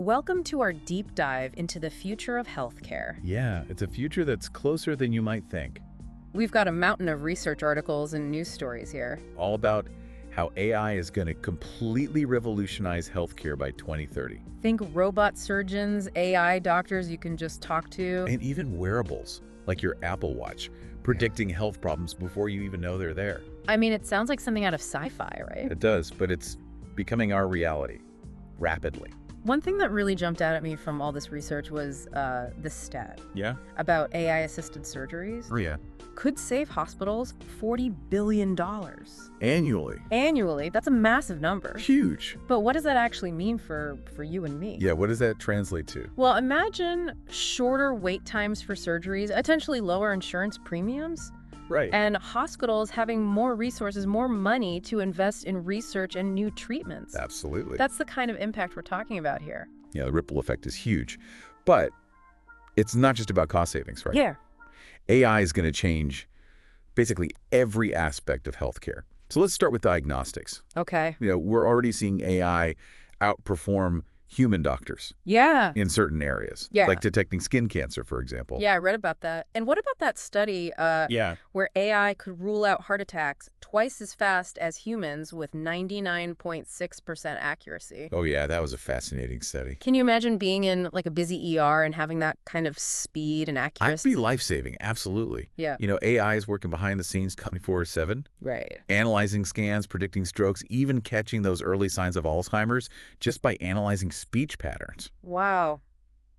Welcome to our deep dive into the future of healthcare. Yeah, it's a future that's closer than you might think. We've got a mountain of research articles and news stories here. All about how AI is going to completely revolutionize healthcare by 2030. Think robot surgeons, AI doctors you can just talk to. And even wearables, like your Apple Watch, predicting health problems before you even know they're there. I mean, it sounds like something out of sci-fi, right? It does, but it's becoming our reality, rapidly. One thing that really jumped out at me from all this research was this stat Yeah? about AI-assisted surgeries. Oh, yeah. Could save hospitals $40 billion. Annually. Annually. That's a massive number. Huge. But what does that actually mean for you and me? Yeah, what does that translate to? Well, imagine shorter wait times for surgeries, potentially lower insurance premiums, Right. and hospitals having more resources, more money to invest in research and new treatments. Absolutely. That's the kind of impact we're talking about here. Yeah, the ripple effect is huge. But it's not just about cost savings, right? Yeah. AI is going to change basically every aspect of healthcare. So let's start with diagnostics. Okay. We're already seeing AI outperform human doctors Yeah. in certain areas, Yeah. like detecting skin cancer, for example. Yeah, I read about that. And what about that study Yeah. where AI could rule out heart attacks twice as fast as humans with 99.6% accuracy? Oh, yeah, that was a fascinating study. Can you imagine being in like a busy ER and having that kind of speed and I'd accuracy? be life-saving, absolutely. Yeah. AI is working behind the scenes 24/7, Right. analyzing scans, predicting strokes, even catching those early signs of Alzheimer's just by analyzing speech patterns. Wow.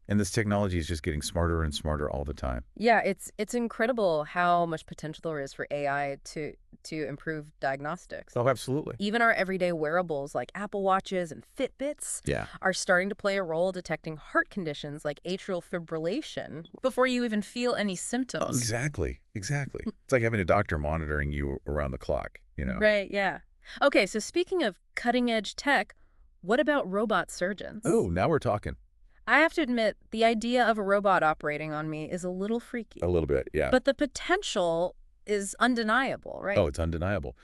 And this technology is just getting smarter and smarter all the time. Yeah, it's incredible how much potential there is for AI to improve diagnostics. Oh, absolutely. Even our everyday wearables like Apple Watches and Fitbits Yeah. are starting to play a role detecting heart conditions like atrial fibrillation before you even feel any Oh, symptoms. exactly. Exactly. It's like having a doctor monitoring you around the clock. Right, yeah. Okay, so speaking of cutting-edge tech, what about robot surgeons? Oh, now we're talking. I have to admit, the idea of a robot operating on me is a little freaky. A little bit, yeah. But the potential is undeniable, right? Oh, it's undeniable.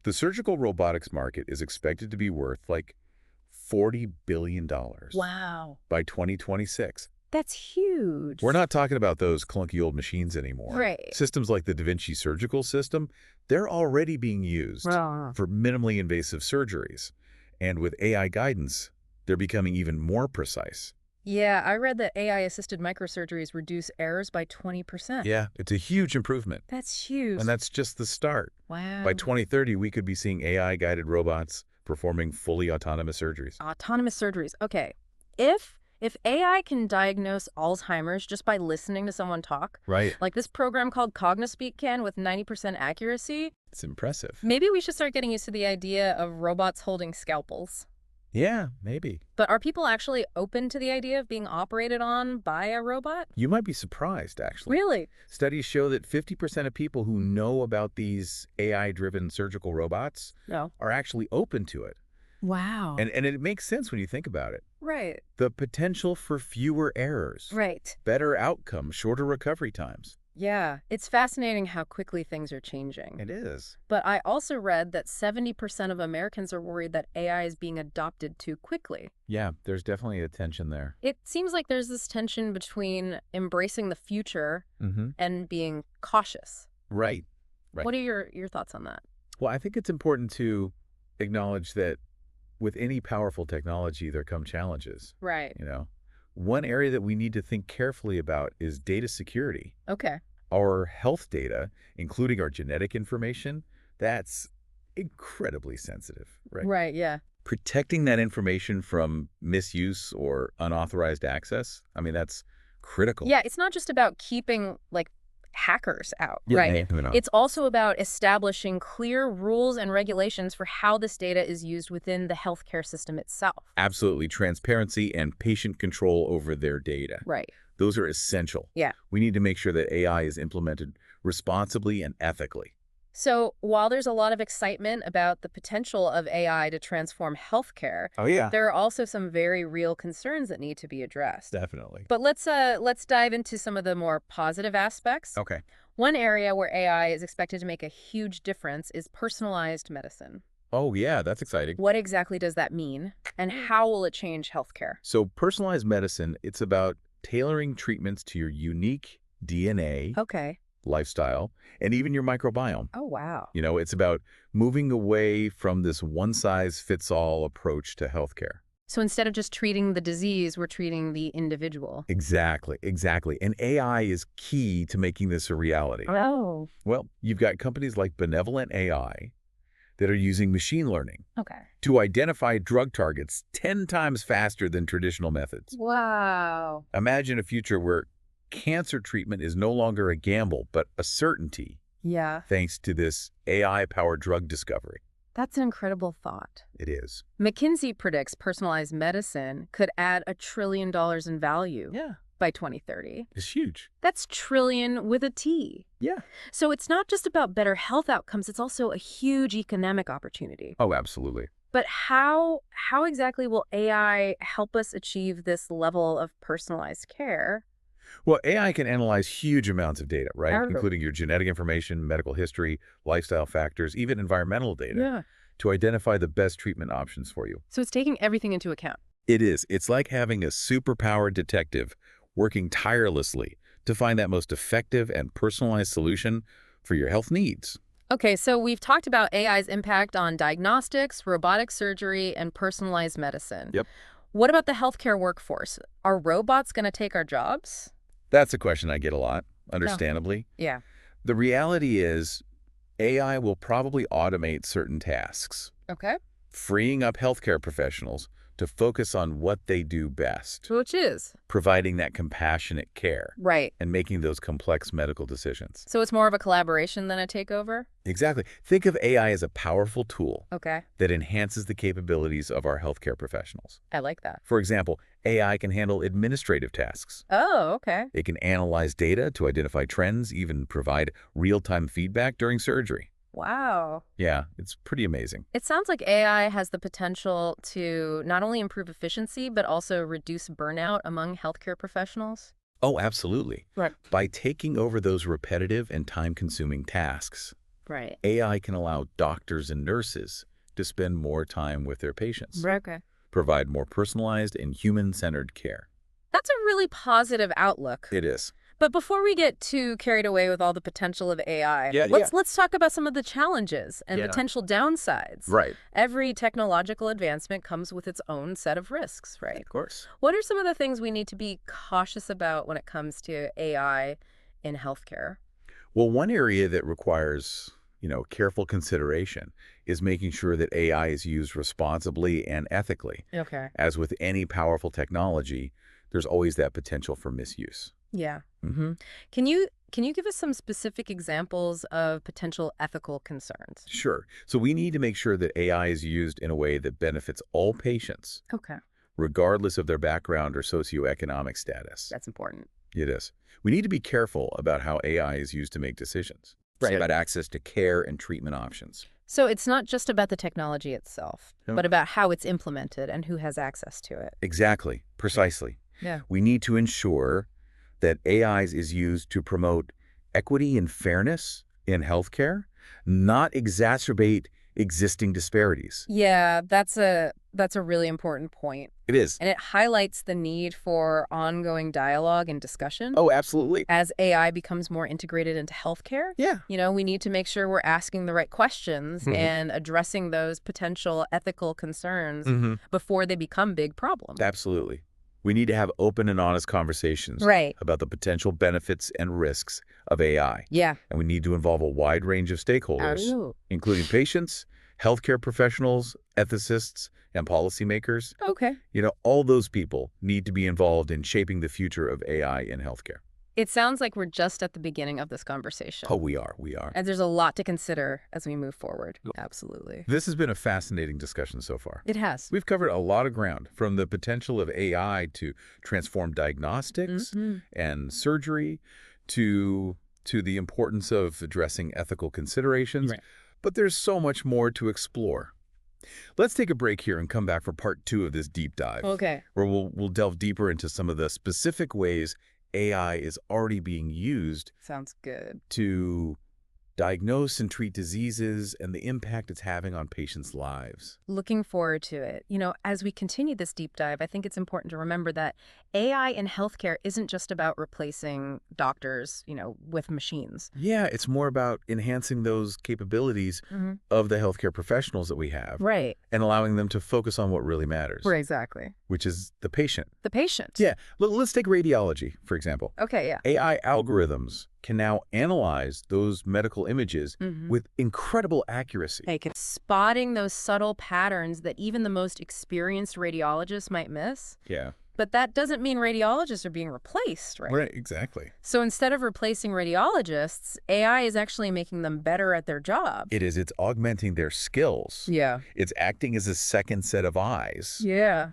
The surgical robotics market is expected to be worth like $40 billion Wow. by 2026. That's huge. We're not talking about those clunky old machines anymore. Right. Systems like the Da Vinci surgical system, they're already being used Wow. for minimally invasive surgeries. And with AI guidance, they're becoming even more precise. Yeah, I read that AI-assisted microsurgeries reduce errors by 20%. Yeah, it's a huge improvement. That's huge. And that's just the start. Wow. By 2030, we could be seeing AI-guided robots performing fully autonomous surgeries. Autonomous surgeries. Okay. If AI can diagnose Alzheimer's just by listening to someone talk, Right. like this program called Cognospeak can with 90% accuracy, It's impressive. maybe we should start getting used to the idea of robots holding scalpels. Yeah, maybe. But are people actually open to the idea of being operated on by a robot? You might be surprised, actually. Really? Studies show that 50% of people who know about these AI-driven surgical robots No. are actually open to it. Wow. And it makes sense when you think about it. Right. The potential for fewer errors, Right. better outcomes, shorter recovery times. Yeah. It's fascinating how quickly things are changing. It is. But I also read that 70% of Americans are worried that AI is being adopted too quickly. Yeah, there's definitely a tension there. It seems like there's this tension between embracing the future Mm-hmm. and being cautious. Right. Right. What are your thoughts on that? Well, I think it's important to acknowledge that with any powerful technology, there come challenges. Right. One area that we need to think carefully about is data security. Okay. Our health data, including our genetic information, that's incredibly sensitive, right? Right, yeah. Protecting that information from misuse or unauthorized access, I mean, that's critical. Yeah, it's not just about keeping like hackers out, Yeah, right? no. It's also about establishing clear rules and regulations for how this data is used within the healthcare system itself. Absolutely. Transparency and patient control over their data. Right. Those are essential. Yeah. We need to make sure that AI is implemented responsibly and ethically. So while there's a lot of excitement about the potential of AI to transform healthcare, Oh, yeah. there are also some very real concerns that need to be addressed. Definitely. But let's dive into some of the more positive aspects. Okay. One area where AI is expected to make a huge difference is personalized medicine. Oh, yeah, that's exciting. What exactly does that mean? And how will it change healthcare? So personalized medicine, it's about tailoring treatments to your unique DNA, Okay. lifestyle, and even your microbiome. Oh, wow. It's about moving away from this one-size-fits-all approach to healthcare. So instead of just treating the disease, we're treating the individual. Exactly, exactly. And AI is key to making this a reality. Oh. Well, you've got companies like Benevolent AI that are using machine learning Okay. to identify drug targets 10 times faster than traditional methods. Wow. Imagine a future where cancer treatment is no longer a gamble, but a certainty, Yeah. thanks to this AI-powered drug discovery. That's an incredible thought. It is. McKinsey predicts personalized medicine could add $1 trillion in value Yeah, by 2030. it's huge. That's trillion with a T. Yeah. So it's not just about better health outcomes, it's also a huge economic opportunity. Oh, absolutely. But how exactly will AI help us achieve this level of personalized care? Well, AI can analyze huge amounts of data, right? Oh. Including your genetic information, medical history, lifestyle factors, even environmental data, Yeah. to identify the best treatment options for you. So it's taking everything into account. It is. It's like having a superpowered detective working tirelessly to find that most effective and personalized solution for your health needs. Okay, so we've talked about AI's impact on diagnostics, robotic surgery, and personalized medicine. Yep. What about the healthcare workforce? Are robots going to take our jobs? That's a question I get a lot, understandably. Yeah. The reality is AI will probably automate certain tasks, Okay. freeing up healthcare professionals to focus on what they do best, Which is? providing that compassionate care Right. and making those complex medical decisions. So it's more of a collaboration than a takeover? Exactly. Think of AI as a powerful tool Okay. that enhances the capabilities of our healthcare professionals. I like that. For example, AI can handle administrative tasks. Oh, okay. It can analyze data to identify trends, even provide real-time feedback during surgery. Wow. Yeah, it's pretty amazing. It sounds like AI has the potential to not only improve efficiency, but also reduce burnout among healthcare professionals. Oh, absolutely. Right. By taking over those repetitive and time-consuming tasks, Right. AI can allow doctors and nurses to spend more time with their patients, Okay. provide more personalized and human-centered care. That's a really positive outlook. It is. But before we get too carried away with all the potential of AI, Yeah. let's talk about some of the challenges and Yeah. potential downsides. Right. Every technological advancement comes with its own set of risks, right? Of course. What are some of the things we need to be cautious about when it comes to AI in healthcare? Well, one area that requires, careful consideration is making sure that AI is used responsibly and ethically. Okay. As with any powerful technology, there's always that potential for misuse. Yeah. Mm-hmm. Can you give us some specific examples of potential ethical concerns? Sure. So we need to make sure that AI is used in a way that benefits all patients, Okay. regardless of their background or socioeconomic status. That's important. It is. We need to be careful about how AI is used to make decisions. Right. About access to care and treatment options. So it's not just about the technology itself, No. but about how it's implemented and who has access to it. Exactly. Precisely. Yeah. We need to ensure that AI is used to promote equity and fairness in healthcare, not exacerbate existing disparities. Yeah, that's a really important point. It is. And it highlights the need for ongoing dialogue and discussion. Oh, absolutely. As AI becomes more integrated into healthcare, Yeah. we need to make sure we're asking the right questions Mhm. and addressing those potential ethical concerns Mm-hmm. before they become big problems. Absolutely. We need to have open and honest conversations Right. about the potential benefits and risks of AI. Yeah. And we need to involve a wide range of stakeholders, Oh. including patients, healthcare professionals, ethicists, and policymakers. Okay. All those people need to be involved in shaping the future of AI in healthcare. It sounds like we're just at the beginning of this conversation. Oh, we are. We are. And there's a lot to consider as we move forward. Absolutely. This has been a fascinating discussion so far. It has. We've covered a lot of ground, from the potential of AI to transform diagnostics Mhm. and surgery to the importance of addressing ethical considerations. Right. But there's so much more to explore. Let's take a break here and come back for part 2 of this deep dive, Okay. where we'll delve deeper into some of the specific ways AI is already being used Sounds good. to diagnose and treat diseases, and the impact it's having on patients' lives. Looking forward to it. As we continue this deep dive, I think it's important to remember that AI in healthcare isn't just about replacing doctors, with machines. Yeah, it's more about enhancing those capabilities Hmm. of the healthcare professionals that we have Right. and allowing them to focus on what really matters, Right, exactly. which is the patient. The patient. Yeah, let's take radiology, for example. Okay, yeah. AI algorithms can now analyze those medical images Hmm. with incredible accuracy. Like spotting those subtle patterns that even the most experienced radiologists might miss. Yeah. But that doesn't mean radiologists are being replaced, right? Right, exactly. So instead of replacing radiologists, AI is actually making them better at their job. It's augmenting their skills. Yeah. It's acting as a second set of eyes, Yeah.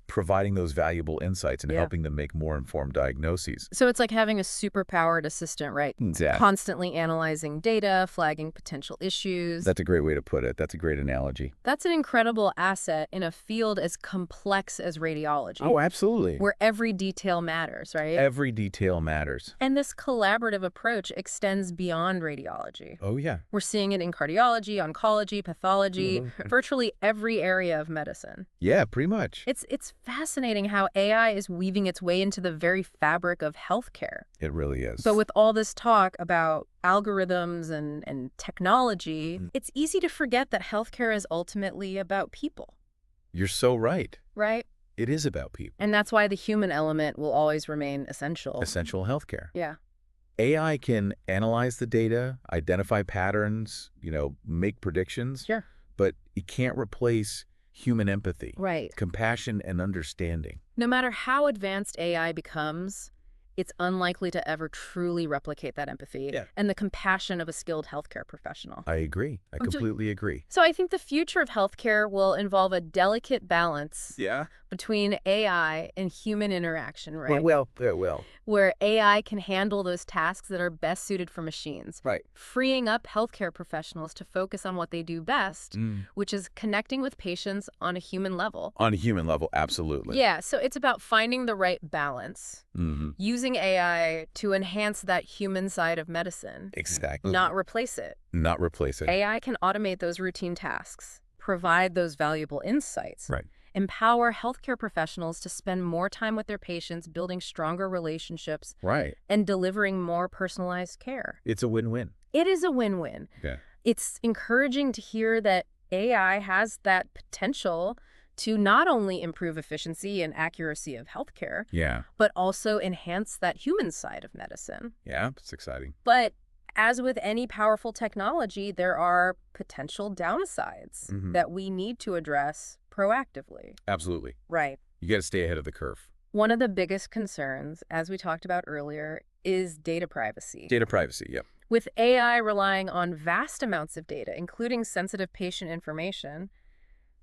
providing those valuable insights and Yeah. helping them make more informed diagnoses. So it's like having a superpowered assistant, right? Exactly. Constantly analyzing data, flagging potential issues. That's a great way to put it. That's a great analogy. That's an incredible asset in a field as complex as radiology, Oh, absolutely. where every detail matters, right? Every detail matters. And this collaborative approach extends beyond radiology. Oh, yeah. We're seeing it in cardiology, oncology, pathology, virtually every area of medicine. Yeah, pretty much. It's fascinating how AI is weaving its way into the very fabric of healthcare. It really is. So with all this talk about algorithms and technology, it's easy to forget that healthcare is ultimately about people, You're so right. right? It is about people. And that's why the human element will always remain essential. Essential healthcare. Yeah. AI can analyze the data, identify patterns, make predictions. Sure. But it can't replace human empathy, Right. compassion, and understanding. No matter how advanced AI becomes, it's unlikely to ever truly replicate that empathy Yeah. and the compassion of a skilled healthcare professional. I agree. I completely agree. So I think the future of healthcare will involve a delicate balance Yeah? between AI and human interaction, right? Well. Where AI can handle those tasks that are best suited for machines, Right. freeing up healthcare professionals to focus on what they do best, Mm. which is connecting with patients on a human level. On a human level, absolutely. Yeah, so it's about finding the right balance, Mm-hmm. using AI to enhance that human side of medicine, Exactly. not replace it. Not replacing. AI can automate those routine tasks, provide those valuable insights, Right. empower healthcare professionals to spend more time with their patients, building stronger relationships, Right. and delivering more personalized care. It's a win-win. It is a win-win. Yeah. It's encouraging to hear that AI has that potential to not only improve efficiency and accuracy of healthcare, Yeah. but also enhance that human side of medicine. Yeah, it's exciting. But as with any powerful technology, there are potential downsides Mhm. that we need to address proactively. Absolutely. Right. You got to stay ahead of the curve. One of the biggest concerns, as we talked about earlier, is data privacy. Data privacy, yep. With AI relying on vast amounts of data, including sensitive patient information,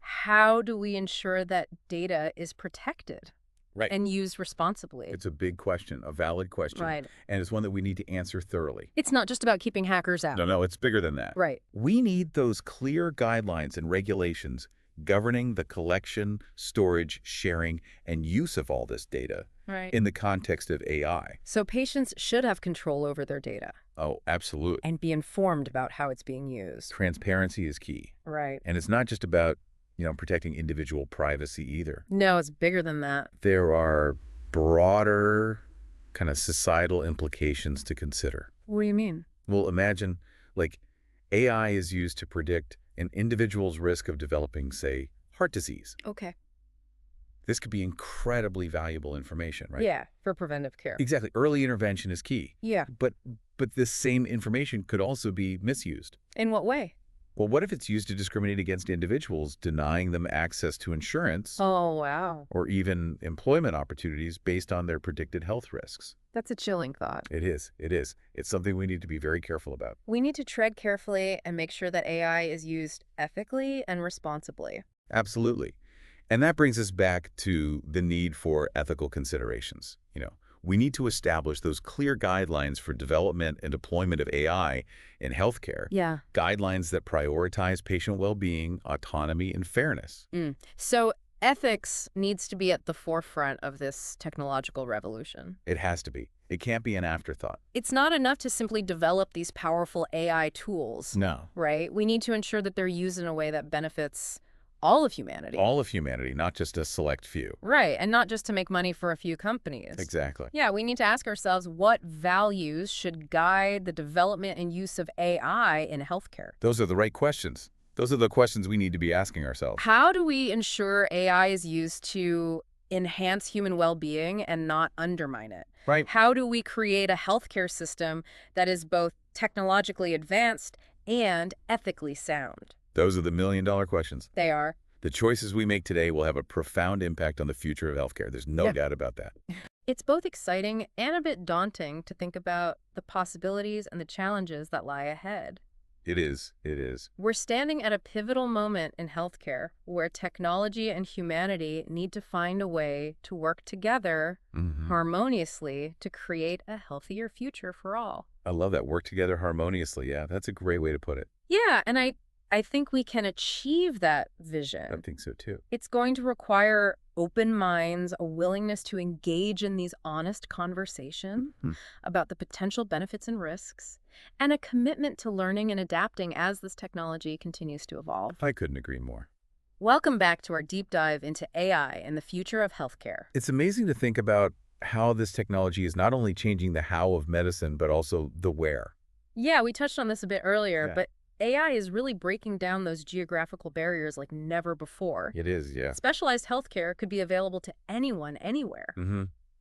how do we ensure that data is protected Right. and used responsibly? It's a big question, a valid question. Right. And it's one that we need to answer thoroughly. It's not just about keeping hackers out. No, it's bigger than that. Right. We need those clear guidelines and regulations governing the collection, storage, sharing, and use of all this data Right. in the context of AI. So patients should have control over their data Oh, absolutely. and be informed about how it's being used. Transparency is key. Right. And it's not just about, protecting individual privacy either. No, it's bigger than that. There are broader kind of societal implications to consider. What do you mean? Well, imagine, AI is used to predict an individual's risk of developing, say, heart disease. Okay. This could be incredibly valuable information, right? Yeah, for preventive care. Exactly. Early intervention is key. Yeah. But this same information could also be misused. In what way? Well, what if it's used to discriminate against individuals, denying them access to insurance Oh, wow. or even employment opportunities based on their predicted health risks? That's a chilling thought. It is. It is. It's something we need to be very careful about. We need to tread carefully and make sure that AI is used ethically and responsibly. Absolutely. And that brings us back to the need for ethical considerations. We need to establish those clear guidelines for development and deployment of AI in healthcare. Yeah. Guidelines that prioritize patient well-being, autonomy, and fairness. So Ethics needs to be at the forefront of this technological revolution. It has to be. It can't be an afterthought. It's not enough to simply develop these powerful AI tools, No. right? We need to ensure that they're used in a way that benefits all of humanity. All of humanity, not just a select few. Right, and not just to make money for a few companies. Exactly. Yeah, we need to ask ourselves what values should guide the development and use of AI in healthcare. Those are the right questions. Those are the questions we need to be asking ourselves. How do we ensure AI is used to enhance human well-being and not undermine it? Right. How do we create a healthcare system that is both technologically advanced and ethically sound? Those are the million-dollar questions. They are. The choices we make today will have a profound impact on the future of healthcare. There's no doubt about that. It's both exciting and a bit daunting to think about the possibilities and the challenges that lie ahead. It is. It is. We're standing at a pivotal moment in healthcare where technology and humanity need to find a way to work together harmoniously to create a healthier future for all. I love that. Work together harmoniously. Yeah, that's a great way to put it. Yeah, and I think we can achieve that I vision. think so, too. It's going to require open minds, a willingness to engage in these honest conversations about the potential benefits and risks, and a commitment to learning and adapting as this technology continues to evolve. I couldn't agree more. Welcome back to our deep dive into AI and the future of healthcare. It's amazing to think about how this technology is not only changing the how of medicine, but also the where. Yeah, we touched on this a bit earlier, Yeah. but AI is really breaking down those geographical barriers like never before. It is, yeah. Specialized healthcare could be available to anyone, anywhere.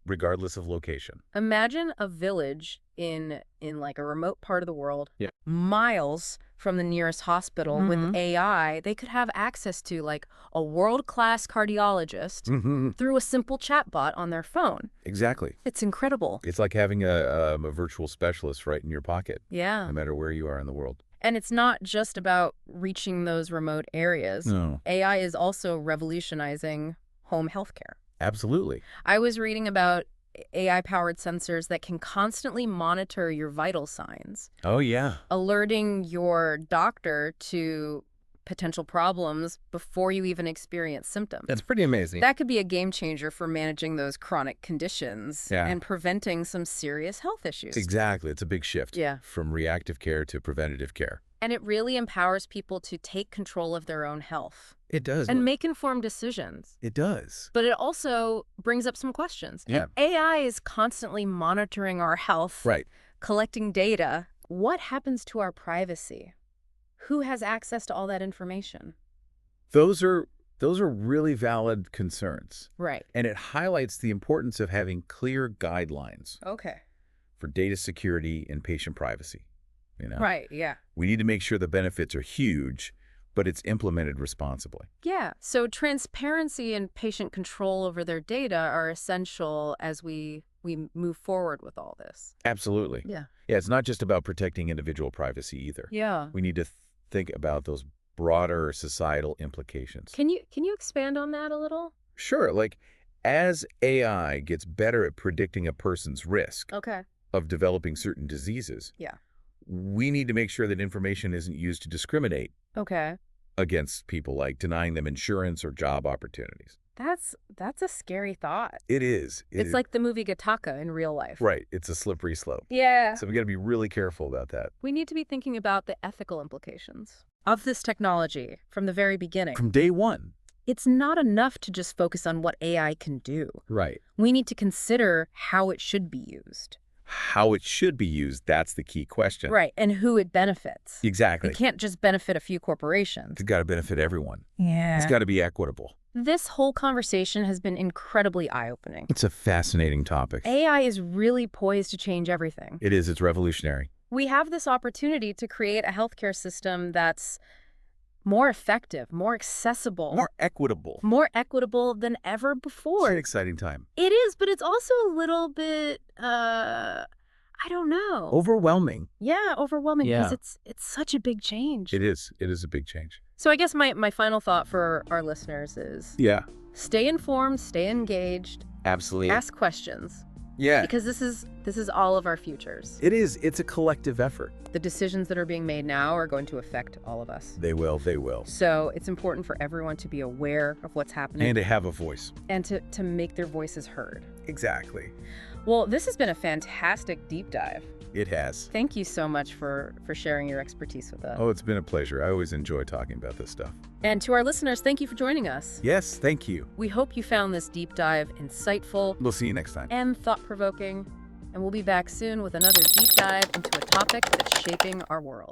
Regardless of location. Imagine a village in like a remote part of the world, Yeah. miles from the nearest hospital. With AI, they could have access to like a world-class cardiologist through a simple chatbot on their phone. Exactly. It's incredible. It's like having a virtual specialist right in your pocket, Yeah. no matter where you are in the world. And it's not just about reaching those remote areas. No. AI is also revolutionizing home healthcare. Absolutely. I was reading about AI-powered sensors that can constantly monitor your vital signs, Oh, yeah. alerting your doctor to potential problems before you even experience symptoms. That's pretty amazing. That could be a game changer for managing those chronic conditions Yeah. and preventing some serious health issues. Exactly. It's a big shift. Yeah. From reactive care to preventative care. And it really empowers people to take control of their own health It does. and make informed decisions. It does. But it also brings up some questions. Yeah. AI is constantly monitoring our health, Right. collecting data. What happens to our privacy? Who has access to all that information? Those are really valid concerns. Right. And it highlights the importance of having clear guidelines Okay. for data security and patient privacy. You know? Right, yeah. We need to make sure the benefits are huge, but it's implemented responsibly. Yeah, so transparency and patient control over their data are essential as we move forward with all this. Absolutely. Yeah. Yeah, it's not just about protecting individual privacy either. Yeah. We need to think about those broader societal implications. Can you expand on that a little? Sure, like as AI gets better at predicting a person's risk Okay. of developing certain diseases, Yeah. we need to make sure that information isn't used to discriminate Okay. against people, like denying them insurance or job opportunities. That's a scary thought. It is. It's like the movie Gattaca in real life. Right. It's a slippery slope. Yeah. So we got to be really careful about that. We need to be thinking about the ethical implications of this technology from the very beginning. From day one. It's not enough to just focus on what AI can do. Right. We need to consider how it should be used. How it should be used, that's the key question. Right, and who it benefits. Exactly. It can't just benefit a few corporations. It's got to benefit everyone. Yeah. It's got to be equitable. This whole conversation has been incredibly eye-opening. It's a fascinating topic. AI is really poised to change everything. It is. It's revolutionary. We have this opportunity to create a healthcare system that's more effective, more accessible, More equitable. more equitable than ever before. It's an exciting time. It is, but it's also a little bit, I don't know. Overwhelming. Yeah, overwhelming Yeah. because it's such a big change. It is. It is a big change. So I guess my final thought for our listeners is Yeah. stay informed, stay engaged, Absolutely. ask questions, Yeah, Because this is all of our futures. it is. It's a collective effort. The decisions that are being made now are going to affect all of us. They will, they will. So it's important for everyone to be aware of what's happening And to have a voice. and to make their voices heard. Exactly. Well, this has been a fantastic deep dive. It has. Thank you so much for sharing your expertise with us. Oh, it's been a pleasure. I always enjoy talking about this stuff. And to our listeners, thank you for joining us. Yes, thank you. We hope you found this deep dive insightful We'll see you next time. and thought-provoking. And we'll be back soon with another deep dive into a topic that's shaping our world.